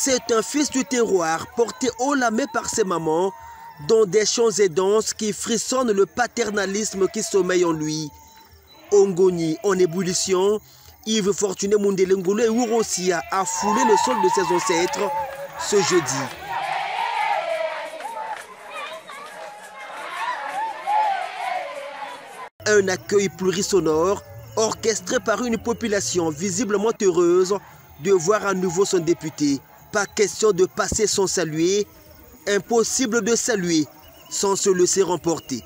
C'est un fils du terroir porté haut la main par ses mamans, dans des chants et danses qui frissonnent le paternalisme qui sommeille en lui. Ongoni en ébullition, Yves Fortuné Mundele Ngolo et Urosia a foulé le sol de ses ancêtres ce jeudi. Un accueil plurisonore, orchestré par une population visiblement heureuse de voir à nouveau son député. Pas question de passer sans saluer, impossible de saluer sans se laisser remporter.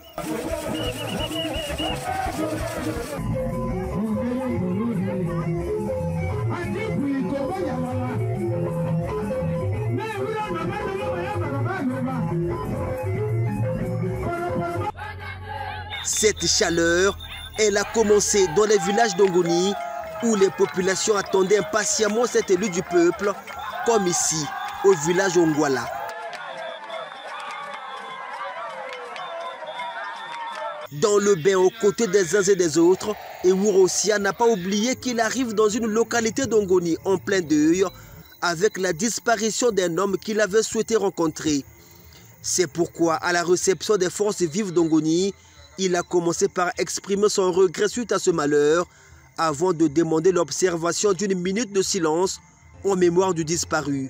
Cette chaleur, elle a commencé dans les villages d'Ongoni où les populations attendaient impatiemment cet élu du peuple, comme ici, au village Ongwala. Dans le bain aux côtés des uns et des autres, Urosia n'a pas oublié qu'il arrive dans une localité d'Ongoni en plein deuil avec la disparition d'un homme qu'il avait souhaité rencontrer. C'est pourquoi, à la réception des forces vives d'Ongoni, il a commencé par exprimer son regret suite à ce malheur avant de demander l'observation d'une minute de silence en mémoire du disparu.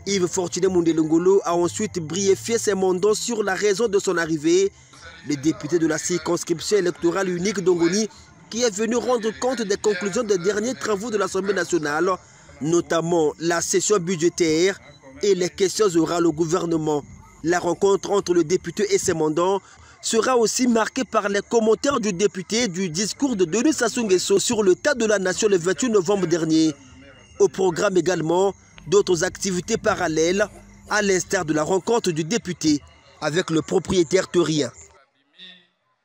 Yves Fortuné Mundele Ngolo a ensuite briefé ses mandats sur la raison de son arrivée. Le député de la circonscription électorale unique d'Ongoni qui est venu rendre compte des conclusions des derniers travaux de l'Assemblée nationale, notamment la session budgétaire et les questions orales au gouvernement. La rencontre entre le député et ses mandants sera aussi marquée par les commentaires du député du discours de Denis Sassou Nguesso sur l'état de la nation le 28 novembre dernier. Au programme également d'autres activités parallèles, à l'instar de la rencontre du député avec le propriétaire terrien.